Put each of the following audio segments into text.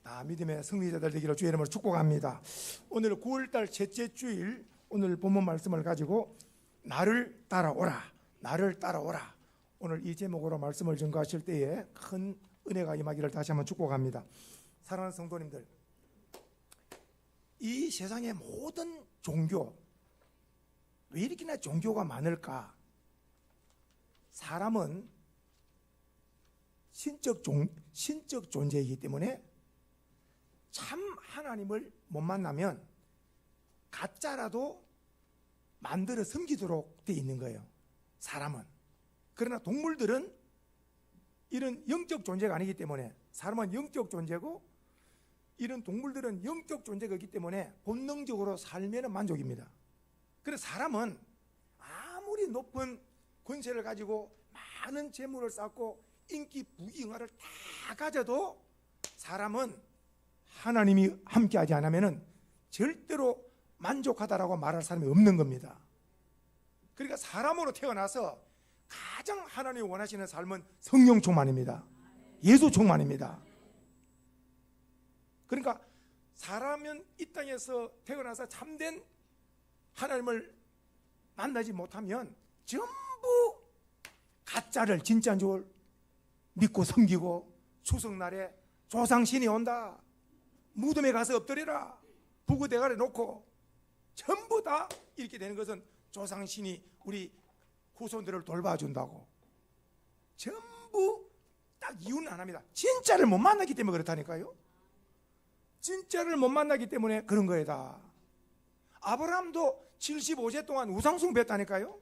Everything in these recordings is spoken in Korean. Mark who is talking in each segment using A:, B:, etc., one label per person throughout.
A: 다 믿음의 승리자들 되기를 주의 이름으로 축복합니다. 오늘 9월달 셋째 주일 오늘 본문 말씀을 가지고 나를 따라오라, 나를 따라오라. 오늘 이 제목으로 말씀을 전가하실 때에 큰 은혜가 임하기를 다시 한번 축복합니다. 사랑하는 성도님들, 이 세상의 모든 종교, 왜 이렇게나 종교가 많을까? 사람은 신적 존재이기 때문에 참 하나님을 못 만나면 가짜라도 만들어 섬기도록 되어 있는 거예요, 사람은. 그러나 동물들은 이런 영적 존재가 아니기 때문에, 사람은 영적 존재고 이런 동물들은 영적 존재가 있기 때문에 본능적으로 살면 만족입니다. 그래서 사람은 아무리 높은 권세를 가지고 많은 재물을 쌓고 인기 부귀영화를 다 가져도 사람은 하나님이 함께하지 않으면 절대로 만족하다라고 말할 사람이 없는 겁니다. 그러니까 사람으로 태어나서 가장 하나님이 원하시는 삶은 성령 충만입니다. 예수 충만입니다. 그러니까 사람은 이 땅에서 태어나서 참된 하나님을 만나지 못하면 전부 가짜를 진짜인 줄 믿고 섬기고, 추석날에 조상신이 온다, 무덤에 가서 엎드려라, 부구 대가리 놓고, 전부 다 이렇게 되는 것은 조상신이 우리 후손들을 돌봐준다고. 전부 딱 이유는 안 합니다. 진짜를 못 만나기 때문에 그렇다니까요. 진짜를 못 만나기 때문에 그런 거다. 아브라함도 75세 동안 우상숭배했다니까요.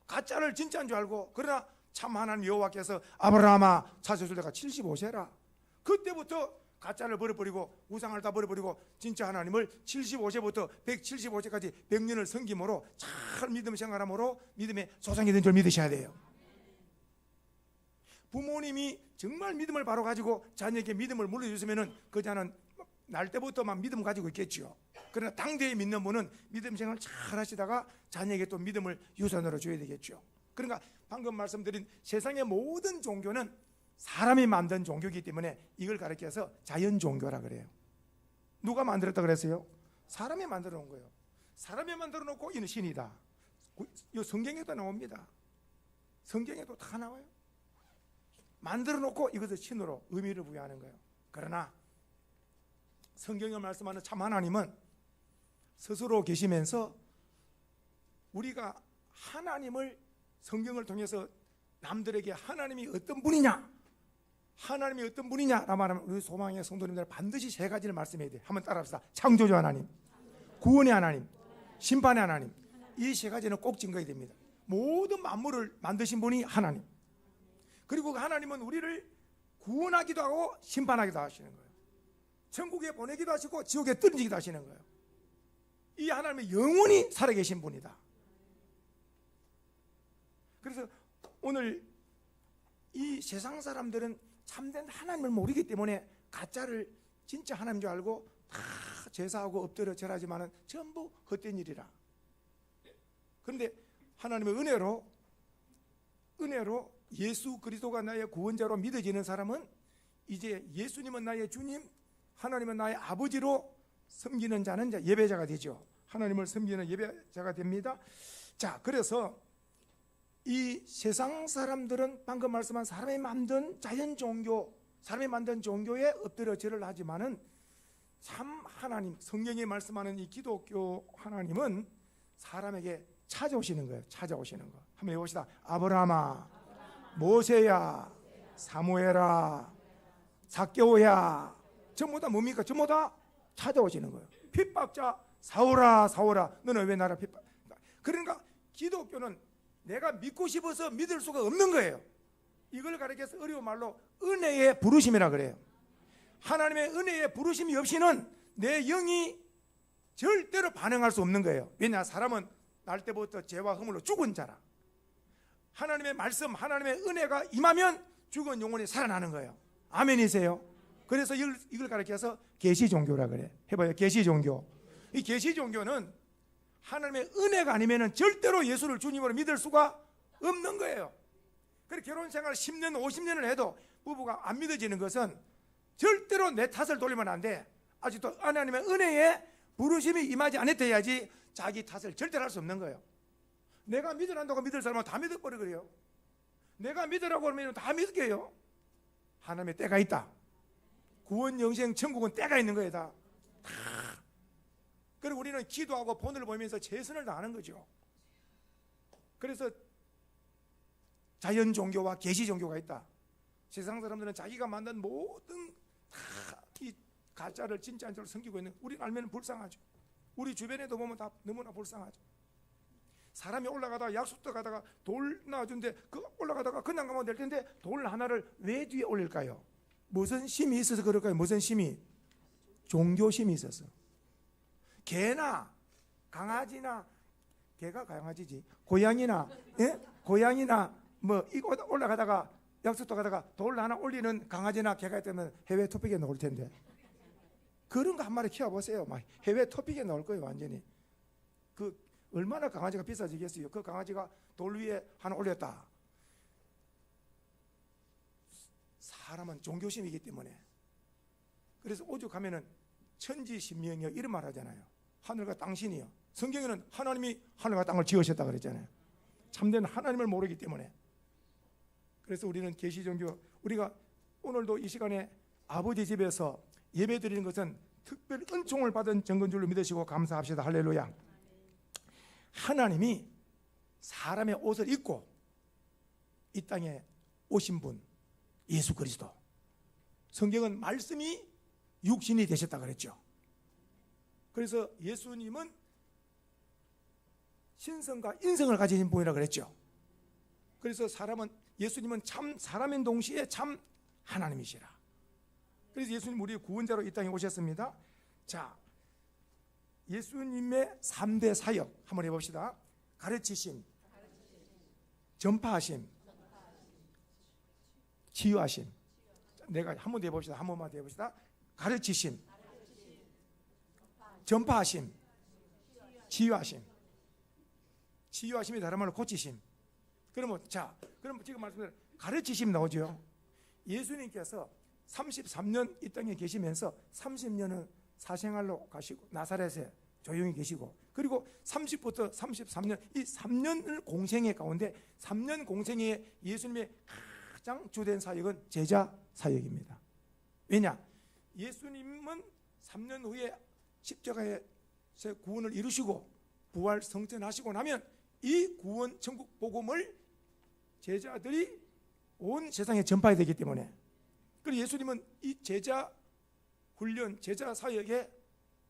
A: 가짜를 진짜인 줄 알고. 그러나 참 하나님 여호와께서 아브라함아 찾아줄 때가 75세라. 그때부터 가짜를 버려버리고 우상을 다 버려버리고 진짜 하나님을 75세부터 175세까지 100년을 섬김으로 잘 믿음 생활함으로 믿음의 조상이 된 줄 믿으셔야 돼요. 부모님이 정말 믿음을 바로 가지고 자녀에게 믿음을 물려주시면 그 자는 날 때부터만 믿음 가지고 있겠죠. 그러나 당대에 믿는 분은 믿음 생활 잘 하시다가 자녀에게 또 믿음을 유산으로 줘야 되겠죠. 그러니까 방금 말씀드린 세상의 모든 종교는 사람이 만든 종교이기 때문에 이걸 가르쳐서 자연 종교라 그래요. 누가 만들었다 그랬어요? 사람이 만들어 놓은 거예요. 사람이 만들어 놓고 이는 신이다. 이 성경에도 나옵니다. 성경에도 다 나와요. 만들어 놓고 이것을 신으로 의미를 부여하는 거예요. 그러나 성경에 말씀하는 참 하나님은 스스로 계시면서 우리가 하나님을 성경을 통해서 남들에게 하나님이 어떤 분이냐, 하나님이 어떤 분이냐라고 말하면 우리 소망의 성도님들 반드시 세 가지를 말씀해야 돼요. 한번 따라합시다. 창조주 하나님, 구원의 하나님, 심판의 하나님. 이 세 가지는 꼭 증거해야 됩니다. 모든 만물을 만드신 분이 하나님, 그리고 그 하나님은 우리를 구원하기도 하고 심판하기도 하시는 거예요. 천국에 보내기도 하시고 지옥에 던지기도 하시는 거예요. 이 하나님은 영원히 살아계신 분이다. 그래서 오늘 이 세상 사람들은 참된 하나님을 모르기 때문에 가짜를 진짜 하나님인 줄 알고 다 제사하고 엎드려 절하지만은 전부 헛된 일이라. 그런데 하나님의 은혜로 예수 그리스도가 나의 구원자로 믿어지는 사람은 이제 예수님은 나의 주님, 하나님은 나의 아버지로 섬기는 자는 예배자가 되죠. 하나님을 섬기는 예배자가 됩니다. 자, 그래서 이 세상 사람들은 방금 말씀한 사람이 만든 자연 종교, 사람이 만든 종교에 엎드려 절을 하지만은 참 하나님, 성경에 말씀하는 이 기독교 하나님은 사람에게 찾아오시는 거예요. 찾아오시는 거. 한번 해봅시다. 아브라함아, 모세야, 사무엘아, 삭개오야, 전부 다 뭡니까? 전부 다 찾아오시는 거예요. 핍박자 사울아, 사울아, 너는 왜 나를 핍박? 그러니까 기독교는 내가 믿고 싶어서 믿을 수가 없는 거예요. 이걸 가르쳐서 어려운 말로 은혜의 부르심이라 그래요. 하나님의 은혜의 부르심이 없이는 내 영이 절대로 반응할 수 없는 거예요. 왜냐? 사람은 날 때부터 죄와 허물로 죽은 자라. 하나님의 말씀, 하나님의 은혜가 임하면 죽은 영혼이 살아나는 거예요. 아멘이세요? 그래서 이걸 가르쳐서 계시 종교라 그래. 해봐요. 계시 종교. 이 계시 종교는 하나님의 은혜가 아니면 절대로 예수를 주님으로 믿을 수가 없는 거예요. 그래서 결혼 생활 10년, 50년을 해도 부부가 안 믿어지는 것은 절대로 내 탓을 돌리면 안 돼. 아직도 하나님의 은혜에 부르심이 임하지 않았대야지 자기 탓을 절대로 할 수 없는 거예요. 내가 믿으란다고 믿을 사람은 다 믿어버려 그래요. 내가 믿으라고 하면 다 믿게요. 하나님의 때가 있다. 구원, 영생, 천국은 때가 있는 거예요. 다. 그리고 우리는 기도하고 본을 보면서 최선을 다하는 거죠. 그래서 자연 종교와 계시 종교가 있다. 세상 사람들은 자기가 만든 모든 다 이 가짜를 진짜인 줄 섬기고 있는, 우리 알면 불쌍하죠. 우리 주변에도 보면 다 너무나 불쌍하죠. 사람이 올라가다가 약속도 가다가 돌 놔준데 그 올라가다가 그냥 가면 될 텐데 돌 하나를 왜 뒤에 올릴까요? 무슨 심이 있어서 그럴까요? 무슨 심이? 종교심이 있어서. 개나 강아지나, 개가 강아지지, 고양이나, 예? 고양이나 뭐 이거 올라가다가 약속도 가다가 돌 하나 올리는 강아지나 개가 있다면 해외 토픽에 나올 텐데, 그런 거 한 마리 키워보세요. 막 해외 토픽에 나올 거예요. 완전히. 그 얼마나 강아지가 비싸지겠어요. 그 강아지가 돌 위에 하나 올렸다. 사람은 종교심이기 때문에. 그래서 오죽하면은 천지신명이여 이런 말 하잖아요. 하늘과 땅신이요. 성경에는 하나님이 하늘과 땅을 지으셨다 그랬잖아요. 참된 하나님을 모르기 때문에. 그래서 우리는 계시종교, 우리가 오늘도 이 시간에 아버지 집에서 예배 드리는 것은 특별 은총을 받은 증거인 줄로 믿으시고 감사합시다. 할렐루야. 하나님이 사람의 옷을 입고 이 땅에 오신 분 예수 그리스도. 성경은 말씀이 육신이 되셨다 그랬죠. 그래서 예수님은 신성과 인성을 가지신 분이라 그랬죠. 그래서 예수님은 참 사람인 동시에 참 하나님이시라. 그래서 예수님 우리의 구원자로 이 땅에 오셨습니다. 자, 예수님의 3대 사역 한번 해봅시다. 가르치심, 전파하심, 치유하심. 내가 한 번 더 해봅시다. 한 번만 더 해봅시다. 가르치심, 전파하심, 치유하심. 치유하심이 다른 말로 고치심. 그러면 그럼 지금 말씀드린 가르치심 나오죠. 예수님께서 33년 이 땅에 계시면서 30년은 사생활로 가시고 나사렛에 조용히 계시고, 그리고 30부터 33년 이 3년을 공생애 가운데 3년 공생애에 예수님의 가장 주된 사역은 제자 사역입니다. 왜냐? 예수님은 3년 후에 십자가에서 구원을 이루시고 부활 성천하시고 나면 이 구원 천국 복음을 제자들이 온 세상에 전파해야 되기 때문에, 그리고 예수님은 이 제자 훈련, 제자 사역에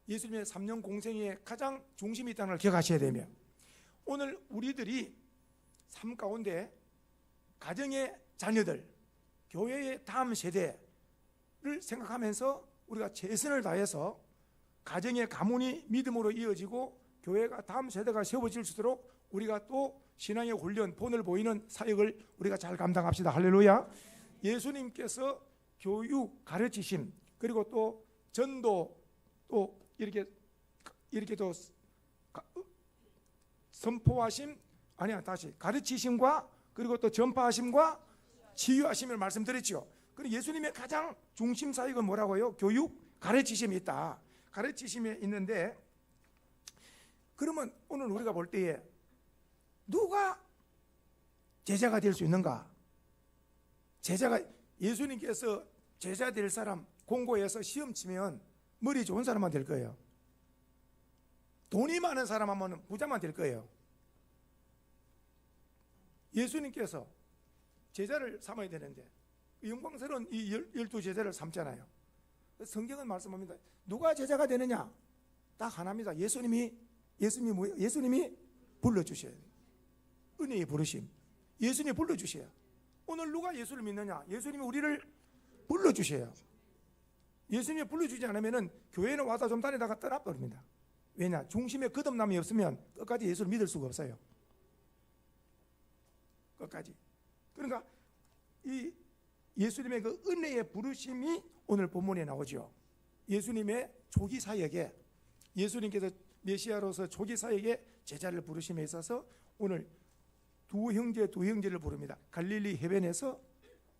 A: 예수님의 3년 공생의 가장 중심이 있다는 걸 기억하셔야 되며, 오늘 우리들이 삶 가운데 가정의 자녀들, 교회의 다음 세대를 생각하면서 우리가 최선을 다해서 가정의 가문이 믿음으로 이어지고 교회가 다음 세대가 세워질 수 있도록 우리가 또 신앙의 훈련, 본을 보이는 사역을 우리가 잘 감당합시다. 할렐루야. 예수님께서 교육, 가르치심, 그리고 또 전도, 또 이렇게 또 선포하심, 가르치심과 그리고 또 전파하심과 치유하심을 말씀드렸죠. 그리고 예수님의 가장 중심 사역은 뭐라고요? 교육, 가르치심이 있다. 가르치심이 있는데, 그러면 오늘 우리가 볼 때에 누가 제자가 될 수 있는가? 예수님께서 제자 될 사람 공고해서 시험 치면 머리 좋은 사람만 될 거예요. 돈이 많은 사람 하면 부자만 될 거예요. 예수님께서 제자를 삼아야 되는데 영광스러운 이 12제자를 삼잖아요. 성경은 말씀합니다. 누가 제자가 되느냐? 딱 하나입니다. 예수님이 불러주셔야 돼요. 은혜의 부르심. 예수님이 불러주셔야. 오늘 누가 예수를 믿느냐? 예수님이 우리를 불러주셔요. 예수님이 불러주지 않으면 교회는 와서 좀 다니다가 떠나버립니다. 왜냐? 중심에 거듭남이 없으면 끝까지 예수를 믿을 수가 없어요. 끝까지. 그러니까 이 예수님의 그 은혜의 부르심이 오늘 본문에 나오죠. 예수님의 초기 사역에, 예수님께서 메시아로서 초기 사역에 제자를 부르심에 있어서 오늘 두 형제를 부릅니다. 갈릴리 해변에서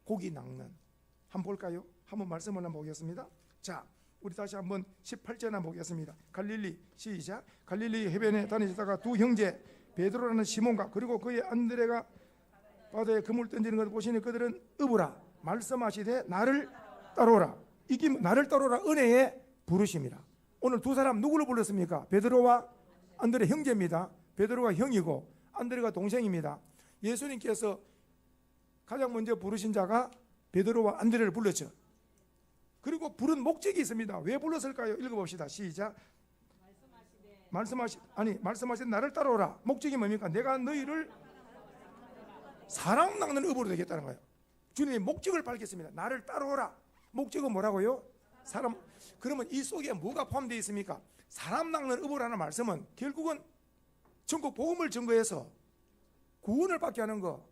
A: 고기 낚는. 한번 볼까요? 한번 말씀을 한번 보겠습니다. 자, 우리 다시 한번 18절 한번 보겠습니다. 갈릴리 시작. 갈릴리 해변에 다니시다가 두 형제 베드로라는 시몬과 그리고 그의 안드레가 바다에 그물 던지는 것을 보시니 그들은 으브라 말씀하시되 나를 따라오라. 이게 나를 따라오라 은혜의 부르심이라. 오늘 두 사람 누구를 불렀습니까? 베드로와 안드레 형제입니다. 베드로가 형이고 안드레가 동생입니다. 예수님께서 가장 먼저 부르신 자가 베드로와 안드레를 불렀죠. 그리고 부른 목적이 있습니다. 왜 불렀을까요? 읽어봅시다. 시작. 말씀하신 나를 따라오라. 목적이 뭡니까? 내가 너희를 사랑 낚는 업으로 되겠다는 거예요. 주님이 목적을 밝혔습니다. 나를 따라오라. 목적은 뭐라고요? 사람. 그러면 이 속에 뭐가 포함되어 있습니까? 사람 낚는 업으라는 말씀은 결국은 전국 복음을 증거해서 구원을 받게 하는 거.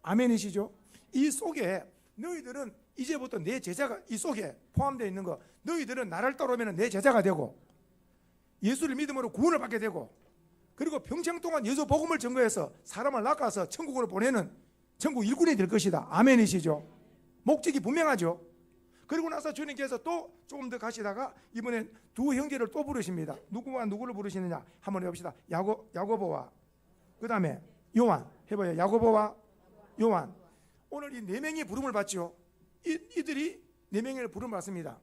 A: 아멘이시죠? 이 속에 너희들은 이제부터 내 제자가 이 속에 포함되어 있는 거. 너희들은 나를 따라오면 내 제자가 되고 예수를 믿음으로 구원을 받게 되고 그리고 평생 동안 예수 복음을 증거해서 사람을 낚아서 천국으로 보내는 천국 일꾼이 될 것이다. 아멘이시죠? 목적이 분명하죠. 그리고 나서 주님께서 또 조금 더 가시다가 이번엔 두 형제를 또 부르십니다. 누구와 누구를 부르시느냐 한번 해봅시다. 야고보와 그 다음에 요한 해봐요. 야고보와 요한. 오늘 이 네 명이 부름을 받죠. 이들이 네 명을 부름을 받습니다.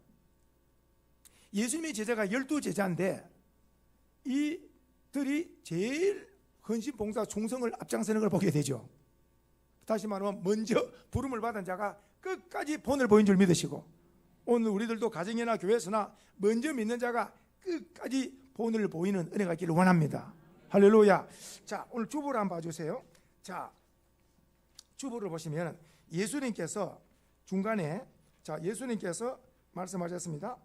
A: 예수님의 제자가 12제자인데 이들이 제일 헌신 봉사 충성을 앞장서는 걸 보게 되죠. 다시 말하면 먼저 부름을 받은 자가 끝까지 본을 보인 줄 믿으시고 오늘 우리들도 가정이나 교회에서나 먼저 믿는 자가 끝까지 본을 보이는 은혜가 있기를 원합니다. 할렐루야. 자, 오늘 주보를 한번 봐주세요. 자, 주보를 보시면 예수님께서 중간에 예수님께서 말씀하셨습니다.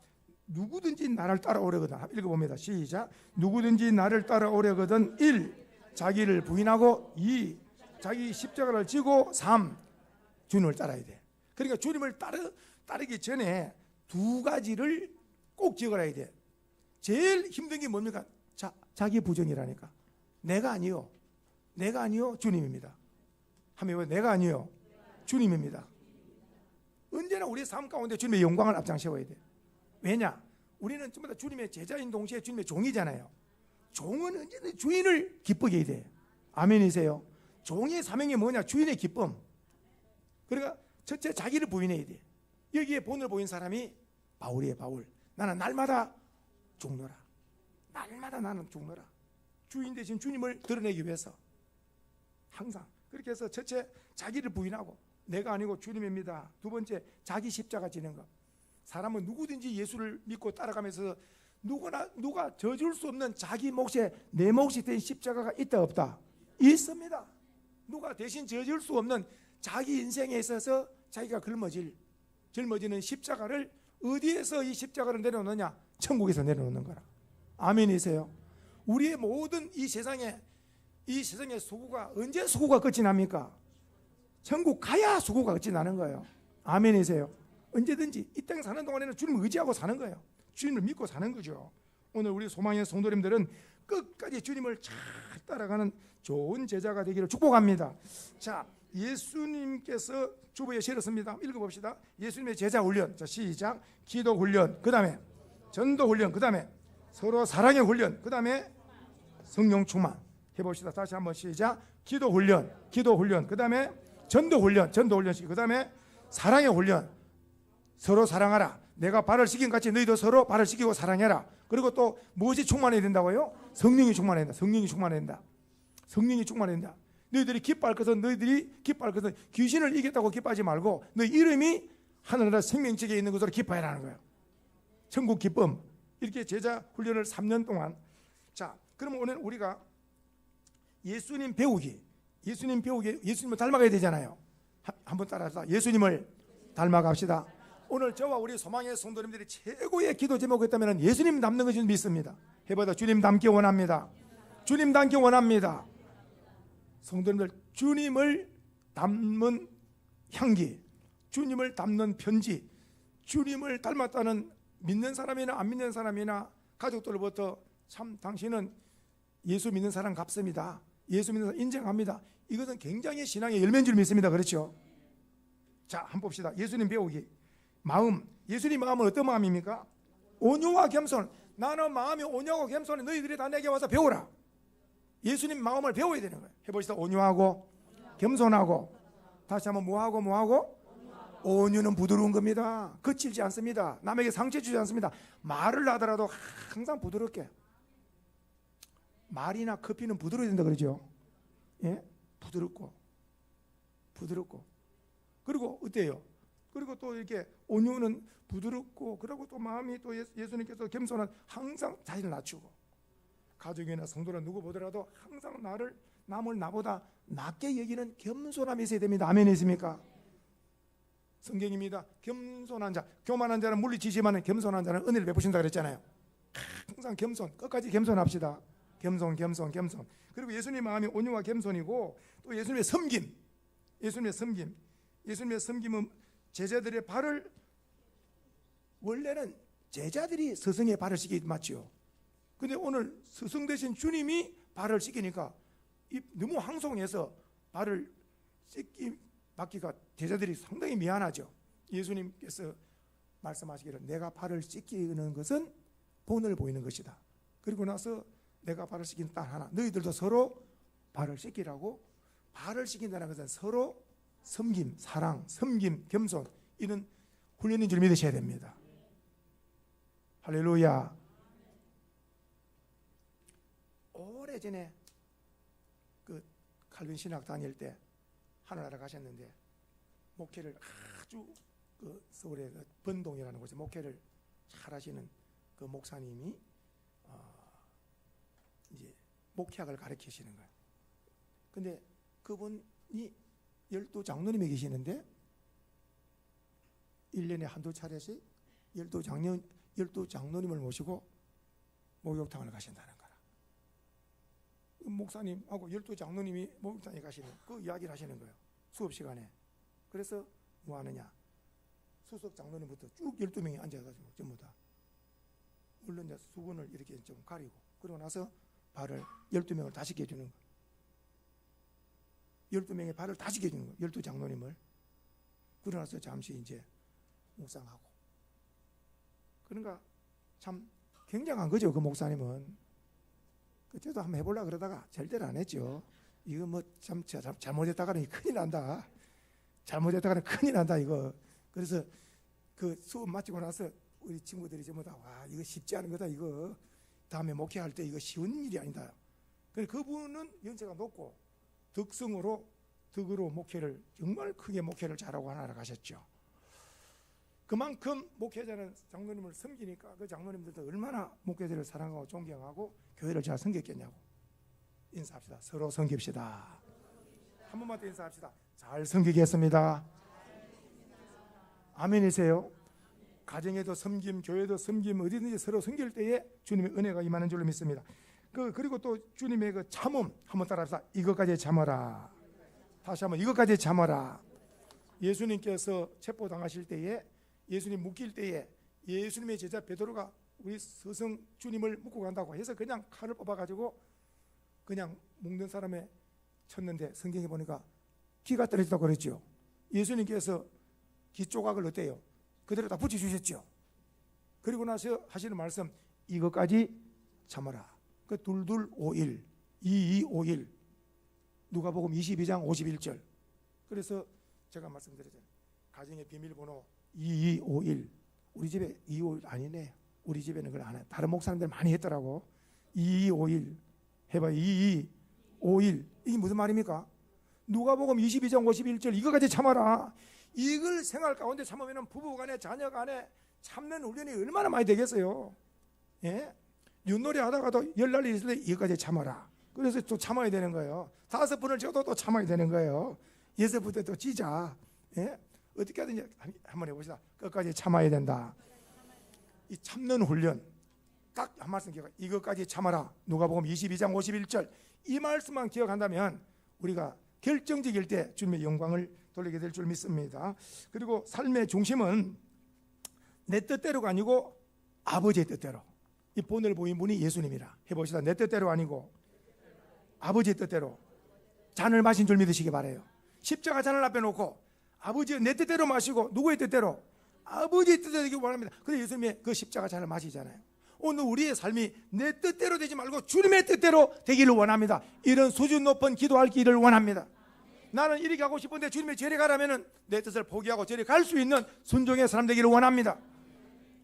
A: 누구든지 나를 따라오려거든. 읽어봅니다. 시작. 누구든지 나를 따라오려거든 1. 자기를 부인하고 2. 자기 십자가를 지고 3. 주님을 따라야 돼. 그러니까 주님을 따르기 전에 두 가지를 꼭 기억해야 돼. 제일 힘든 게 뭡니까? 자기 부정이라니까. 내가 아니요 주님입니다. 하면 내가 아니요 주님입니다. 언제나 우리의 삶 가운데 주님의 영광을 앞장세워야 돼. 왜냐? 우리는 전부 다 주님의 제자인 동시에 주님의 종이잖아요. 종은 언제나 주인을 기쁘게 해야 돼. 아멘이세요? 종의 사명이 뭐냐? 주인의 기쁨. 그러니까 첫째 자기를 부인해야 돼. 여기에 본을 보인 사람이 바울이에요. 바울. 나는 날마다 죽노라. 날마다 나는 죽노라. 주인 대신 주님을 드러내기 위해서 항상 그렇게 해서 첫째 자기를 부인하고 내가 아니고 주님입니다. 두 번째 자기 십자가 지는 것. 사람은 누구든지 예수를 믿고 따라가면서 누가 져줄 수 없는 자기 몫에 내 몫이 된 십자가가 있다 없다? 있습니다. 누가 대신 져줄 수 없는 자기 인생에 있어서 자기가 짊어지는 십자가를 어디에서 이 십자가를 내려놓느냐? 천국에서 내려놓는 거라. 아멘이세요? 우리의 모든 이 세상의 수고가 언제 수고가 끝이 납니까? 천국 가야 수고가 끝이 나는 거예요. 아멘이세요? 언제든지 이 땅에 사는 동안에는 주님을 의지하고 사는 거예요. 주님을 믿고 사는 거죠. 오늘 우리 소망의 성도님들은 끝까지 주님을 잘 따라가는 좋은 제자가 되기를 축복합니다. 자, 예수님께서 주보에 실었습니다. 읽어봅시다. 예수님의 제자 훈련. 자, 시작. 기도 훈련. 그 다음에 전도 훈련. 그 다음에 서로 사랑의 훈련. 그 다음에 성령 충만. 해봅시다. 다시 한번 시작. 기도 훈련. 그 다음에 전도 훈련. 그 다음에 사랑의 훈련. 서로 사랑하라. 내가 발을 씻긴 같이 너희도 서로 발을 씻기고 사랑해라. 그리고 또 무엇이 충만해야 된다고요? 성령이 충만해야 된다. 너희들이 기뻐할 것은 귀신을 이겼다고 기뻐하지 말고 너희 이름이 하늘나라 생명책에 있는 것으로 기뻐해라는 거예요. 천국 기쁨. 이렇게 제자 훈련을 3년 동안. 자, 그러면 오늘 우리가 예수님을 닮아가야 되잖아요. 한번 따라서 예수님을 닮아갑시다. 오늘 저와 우리 소망의 성도님들이 최고의 기도 제목이 있다면 예수님 닮는 것을 믿습니다. 해보다 주님 닮기 원합니다. 성도님들, 주님을 닮는 향기, 주님을 닮는 편지, 주님을 닮았다는 믿는 사람이나 안 믿는 사람이나 가족들로부터 참 당신은 예수 믿는 사람 같습니다. 예수 믿는 사람 인정합니다. 이것은 굉장히 신앙의 열매인 줄 믿습니다. 그렇죠? 자, 한번 봅시다. 예수님 배우기. 마음, 예수님 마음은 어떤 마음입니까? 온유와 겸손. 나는 마음이 온유하고 겸손해. 너희들이 다 내게 와서 배우라. 예수님 마음을 배워야 되는 거예요. 해보시다. 온유하고 겸손하고. 다시 한번 뭐하고? 온유는 부드러운 겁니다. 거칠지 않습니다. 남에게 상처 주지 않습니다. 말을 하더라도 항상 부드럽게. 말이나 커피는 부드러워야 된다 그러죠. 예? 부드럽고. 그리고 어때요? 그리고 또 이렇게 온유는 부드럽고, 그리고 또 마음이 또 예수님께서 겸손한, 항상 자신을 낮추고, 가족이나 성도나 누구 보더라도 항상 남을 나보다 낮게 여기는 겸손함이 있어야 됩니다. 아멘 있습니까? 성경입니다. 겸손한 자, 교만한 자는 물리치지만 겸손한 자는 은혜를 베푸신다 그랬잖아요. 항상 겸손, 끝까지 겸손합시다. 겸손. 그리고 예수님 마음이 온유와 겸손이고, 또 예수님의 섬김은 제자들의 발을, 원래는 제자들이 스승의 발을 씻기 맞죠. 근데 오늘 스승 대신 주님이 발을 씻기니까 너무 황송해서 발을 씻기 받기가 제자들이 상당히 미안하죠. 예수님께서 말씀하시기를 내가 발을 씻기는 것은 본을 보이는 것이다. 그리고 나서 내가 발을 씻긴 딸 하나, 너희들도 서로 발을 씻기라고. 발을 씻긴다는 것은 서로 섬김, 사랑, 섬김, 겸손, 이런 훈련인 줄 믿으셔야 됩니다. 할렐루야. 오래전에 그 칼빈 신학 다닐 때 하늘나라 가셨는데, 목회를 아주 그 서울의 그 번동이라는 곳에 목회를 잘하시는 그 목사님이 이제 목회학을 가르치시는 거예요. 근데 그분이 12장로님이 계시는데 1년에 한두 차례씩 12장로님을 모시고 목욕탕을 가신다는 거라. 목사님하고 12장로님이 목욕탕에 가시는 그 이야기를 하시는 거예요. 수업 시간에. 그래서 뭐 하느냐, 수석 장로님부터 쭉 12명이 앉아가지고 전부 다, 물론 이제 수건을 이렇게 좀 가리고, 그러고 나서 발을 12명을 다 씻겨주는 거예요. 12명의 발을 다 씻겨주는 거예요. 12장로님을. 그러고 나서 잠시 이제 묵상하고. 그러니까 참 굉장한 거죠. 그 목사님은. 그때도 한번 해보려고 그러다가 절대로 안 했죠. 이거 뭐 참 잘못했다가는 큰일 난다. 이거. 그래서 그 수업 마치고 나서 우리 친구들이 전부 다, 와, 이거 쉽지 않은 거다. 이거 다음에 목회할 때 이거 쉬운 일이 아니다. 그래서 그분은 연세가 높고 덕으로 목회를, 정말 크게 목회를 잘하고 하나라 가셨죠. 그만큼 목회자는 장로님을 섬기니까 그 장로님들도 얼마나 목회자를 사랑하고 존경하고 교회를 잘 섬겼겠냐고. 인사합시다. 서로 섬깁시다. 한 번만 더 인사합시다. 잘 섬기겠습니다. 아멘이세요? 가정에도 섬김, 교회도 섬김, 어디든지 서로 섬길 때에 주님의 은혜가 임하는 줄로 믿습니다. 그리고 또 주님의 그 참음 한번 따라합시다. 이것까지 참아라. 다시 한번 이것까지 참아라. 예수님께서 체포당하실 때에, 예수님 묶일 때에 예수님의 제자 베드로가 우리 스승 주님을 묶고 간다고 해서 그냥 칼을 뽑아가지고 그냥 묶는 사람에 쳤는데, 성경에 보니까 기가 떨어졌다고 그랬죠. 예수님께서 기 조각을 어때요? 그대로 다 붙여주셨죠. 그리고 나서 하시는 말씀, 이것까지 참아라. 그 2251, 2251, 누가복음 22장 51절. 그래서 제가 말씀드렸잖아요. 가정의 비밀번호 2251. 우리 집에 2251 아니네. 우리 집에는 그걸 안 해. 다른 목사님들 많이 했더라고. 2251 해봐요. 2251. 이게 무슨 말입니까? 누가복음 22장 51절, 이거까지 참아라. 이걸 생활 가운데 참으면 부부간에 자녀간에 참는 훈련이 얼마나 많이 되겠어요. 예? 윷놀이 하다가도 열날이 있을 때 이거까지 참아라. 그래서 또 참아야 되는 거예요. 5번을 쳐도 또 참아야 되는 거예요. 6번째 또 찌자. 예? 어떻게 하든지 한번 해봅시다. 끝까지 참아야 된다. 이 참는 훈련, 딱 한 말씀 기억해. 이것까지 참아라. 누가복음 22장 51절. 이 말씀만 기억한다면 우리가 결정적일 때 주님의 영광을 돌리게 될 줄 믿습니다. 그리고 삶의 중심은 내 뜻대로가 아니고 아버지의 뜻대로. 이 본을 보인 분이 예수님이라. 해봅시다. 내 뜻대로 아니고 아버지의 뜻대로. 잔을 마신 줄 믿으시기 바라요. 십자가 잔을 앞에 놓고 아버지의 내 뜻대로 마시고, 누구의 뜻대로? 아버지의 뜻대로 되길 원합니다. 그래서 예수님의 그 십자가 잘 맞이잖아요. 오늘 우리의 삶이 내 뜻대로 되지 말고 주님의 뜻대로 되기를 원합니다. 이런 수준 높은 기도할 길을 원합니다. 나는 이리 가고 싶은데 주님의 저리 가라면은 내 뜻을 포기하고 저리 갈 수 있는 순종의 사람 되기를 원합니다.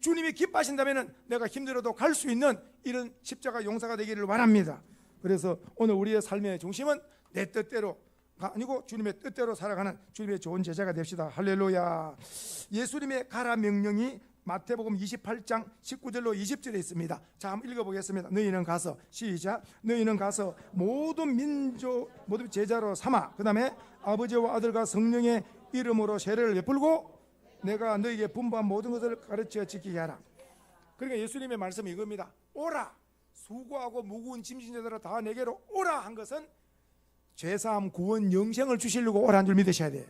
A: 주님이 기뻐하신다면은 내가 힘들어도 갈 수 있는 이런 십자가 용사가 되기를 원합니다. 그래서 오늘 우리의 삶의 중심은 내 뜻대로가 아니고 주님의 뜻대로 살아가는 주님의 좋은 제자가 됩시다. 할렐루야. 예수님의 가라 명령이 마태복음 28장 19절로 20절에 있습니다. 자, 한번 읽어보겠습니다. 너희는 가서, 시작. 너희는 가서 모든 민족 모두 제자로 삼아, 그 다음에 아버지와 아들과 성령의 이름으로 세례를 베풀고 내가 너희에게 분부한 모든 것을 가르쳐 지키게 하라. 그러니까 예수님의 말씀이 이겁니다. 오라. 수고하고 무거운 짐진 자들아 다 내게로 오라 한 것은 죄사함, 구원, 영생을 주시려고 오라는 줄 믿으셔야 돼요.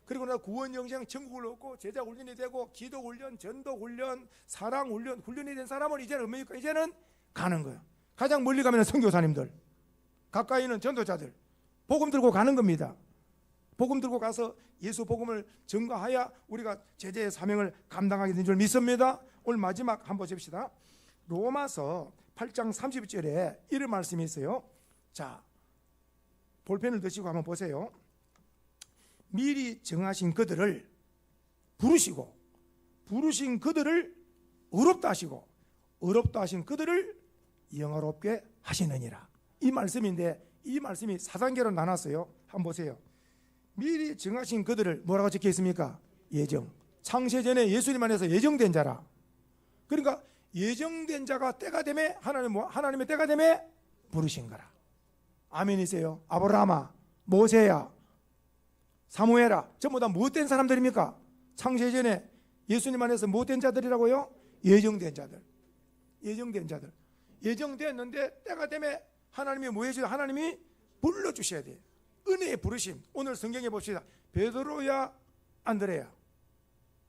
A: 그리고 나 구원, 영생, 천국을 얻고 제자 훈련이 되고 기도 훈련, 전도 훈련, 사랑 훈련, 훈련이 된 사람은 이제는 뭡니까? 이제는 가는 거예요. 가장 멀리 가면 선교사님들, 가까이는 전도자들, 복음 들고 가는 겁니다. 복음 들고 가서 예수 복음을 전가하여 우리가 제자의 사명을 감당하게 된 줄 믿습니다. 오늘 마지막 한번 보십시다. 로마서 8장 30절에 이런 말씀이 있어요. 자, 볼펜을 드시고 한번 보세요. 미리 정하신 그들을 부르시고 부르신 그들을 의롭다 하시고 의롭다 하신 그들을 영화롭게 하시느니라. 이 말씀인데 이 말씀이 4단계로 나눴어요. 한번 보세요. 미리 정하신 그들을 뭐라고 적혀 있습니까? 예정. 창세전에 예수님 안에서 예정된 자라. 그러니까 예정된 자가 때가 되매 하나님의 때가 되매 부르신 거라. 아멘이세요. 아브라함아, 모세야, 사무엘아, 전부 다 무엇된 사람들입니까? 창세전에 예수님 안에서 무엇된 자들이라고요? 예정된 자들. 예정된 자들. 예정됐는데 때가 되매 하나님이 뭐 해주세요? 하나님이 불러주셔야 돼요. 은혜의 부르심. 오늘 성경에 봅시다. 베드로야 안드레야,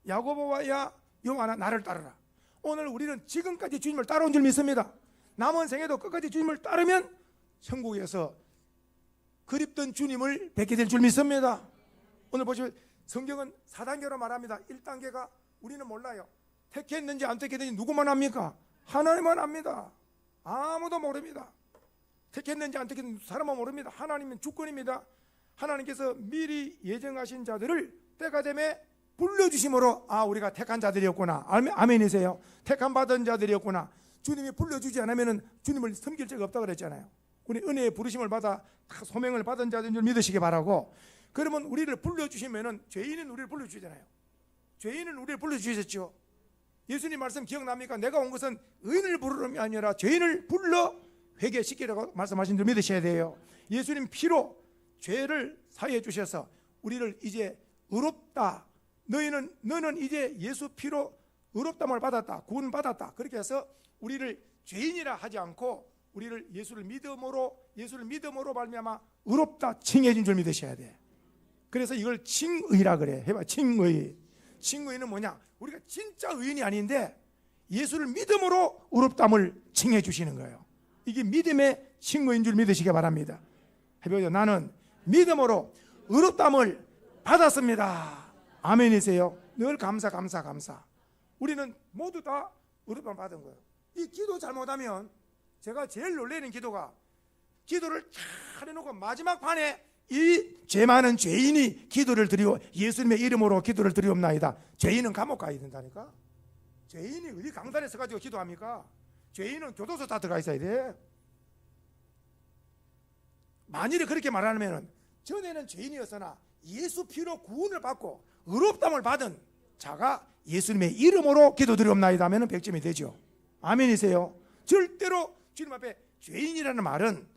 A: 야고보와야 요한아 나를 따르라. 오늘 우리는 지금까지 주님을 따라온 줄 믿습니다. 남은 생에도 끝까지 주님을 따르면 천국에서 그립던 주님을 뵙게 될 줄 믿습니다. 오늘 보시면 성경은 4단계로 말합니다. 1단계가 우리는 몰라요. 택했는지 안 택했는지 누구만 압니까? 하나님만 압니다. 아무도 모릅니다. 택했는지 안 택했는지 사람은 모릅니다. 하나님은 주권입니다. 하나님께서 미리 예정하신 자들을 때가 되매 불러주심으로 우리가 택한 자들이었구나. 아멘이세요. 택한 받은 자들이었구나. 주님이 불러주지 않으면 주님을 섬길 자가 없다고 그랬잖아요. 우리 은혜의 부르심을 받아 소명을 받은 자들인 줄 믿으시기 바라고. 그러면 우리를 불러주시면 죄인은 우리를 불러주잖아요. 죄인은 우리를 불러주셨죠. 예수님 말씀 기억납니까? 내가 온 것은 의인을 부르름이 아니라 죄인을 불러 회개시키라고 말씀하신 줄 믿으셔야 돼요. 예수님 피로 죄를 사해 주셔서 우리를 이제 의롭다. 너는 이제 예수 피로 의롭담을 받았다. 구원 받았다. 그렇게 해서 우리를 죄인이라 하지 않고 우리를 예수를 믿음으로 말미암아 의롭다 칭해진 줄 믿으셔야 돼. 그래서 이걸 칭의라 그래. 해봐. 칭의. 칭의는 뭐냐? 우리가 진짜 의인이 아닌데 예수를 믿음으로 의롭담을 칭해 주시는 거예요. 이게 믿음의 칭의인 줄 믿으시기 바랍니다. 해보죠. 나는 믿음으로 의롭담을 받았습니다. 아멘이세요. 늘 감사. 우리는 모두 다 의롭담을 받은 거예요. 이 기도 잘못하면 제가 제일 놀라는 기도가 기도를 잘 해놓고 마지막 판에 이 죄 많은 죄인이 기도를 드리고 예수님의 이름으로 기도를 드리옵나이다. 죄인은 감옥 가야 된다니까. 죄인이 어디 강단에 서가지고 기도합니까? 죄인은 교도소 다 들어가 있어야 돼. 만일에 그렇게 말하면 전에는 죄인이었으나 예수 피로 구원을 받고 의롭담을 받은 자가 예수님의 이름으로 기도드리옵나이다 하면 100점이 되죠. 아멘이세요. 절대로 주님 앞에 죄인이라는 말은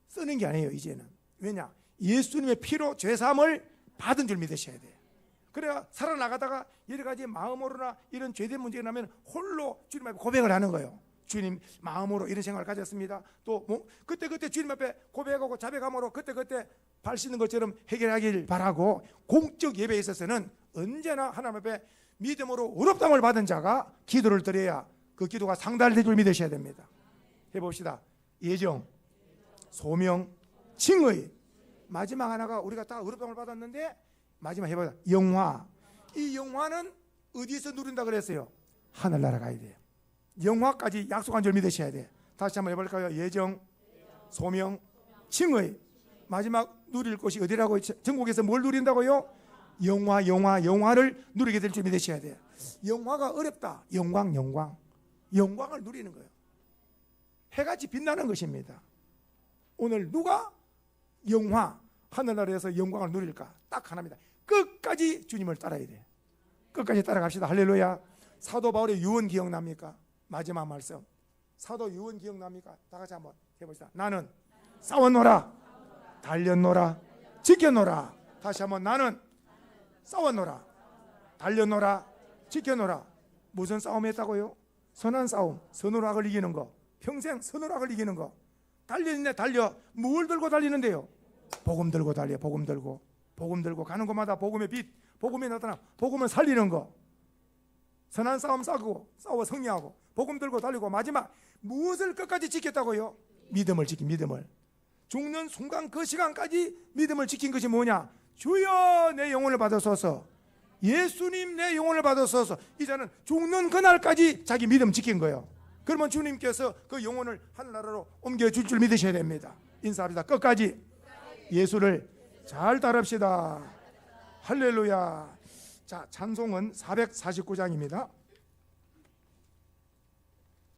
A: 쓰는 게 아니에요. 이제는. 왜냐? 예수님의 피로 죄사함을 받은 줄 믿으셔야 돼요. 그래야 살아나가다가 여러 가지 마음으로나 이런 죄된 문제가 나면 홀로 주님 앞에 고백을 하는 거예요. 주님, 마음으로 이런 생각을 가졌습니다. 또 그때 주님 앞에 고백하고 자백함으로 그때 발 씻는 것처럼 해결하길 바라고, 공적 예배에 있어서는 언제나 하나님 앞에 믿음으로 의롭담을 받은 자가 기도를 드려야 그 기도가 상달될 줄 믿으셔야 됩니다. 해봅시다. 예정, 소명, 칭의. 마지막 하나가 우리가 다 의롭담을 받았는데 마지막 해봐요. 영화. 이 영화는 어디서 누린다 그랬어요? 하늘나라 가야 돼요. 영화까지 약속한 줄 믿으셔야 돼요. 다시 한번 해볼까요? 예정, 소명, 칭의. 마지막 누릴 곳이 어디라고? 전국에서 뭘 누린다고요? 영화를 누리게 될 줄 믿으셔야 돼요. 영화가 어렵다. 영광을 누리는 거예요. 해같이 빛나는 것입니다. 오늘 누가 하늘나라에서 영광을 누릴까? 딱 하나입니다. 끝까지 주님을 따라야 돼요. 끝까지 따라갑시다. 할렐루야. 사도 바울의 유언 기억납니까? 마지막 말씀. 사도 유언 기억납니까? 다 같이 한번 해봅시다. 나는 싸웠노라, 달렸노라, 지켰노라. 다시 한번. 나는 싸웠노라, 달렸노라, 지켰노라. 무슨 싸움 했다고요? 선한 싸움, 선으로 악을 이기는 거. 평생 선으로 악을 이기는 거. 달려. 뭘 들고 달리는데요? 복음 들고 달려. 복음 들고 가는 곳마다 복음의 빛, 복음이 나타나 복음을 살리는 거. 선한 싸움 싸워 승리하고 복음 들고 달리고, 마지막 무엇을 끝까지 지켰다고요? 믿음을 지킨, 믿음을. 죽는 순간 그 시간까지 믿음을 지킨 것이 뭐냐? 주여 내 영혼을 받으소서. 예수님 내 영혼을 받으소서. 이제는 죽는 그날까지 자기 믿음 지킨 거예요. 그러면 주님께서 그 영혼을 하늘나라로 옮겨줄 줄 믿으셔야 됩니다. 인사합시다. 끝까지 예수를 잘 따릅시다. 할렐루야. 자, 찬송은 449장입니다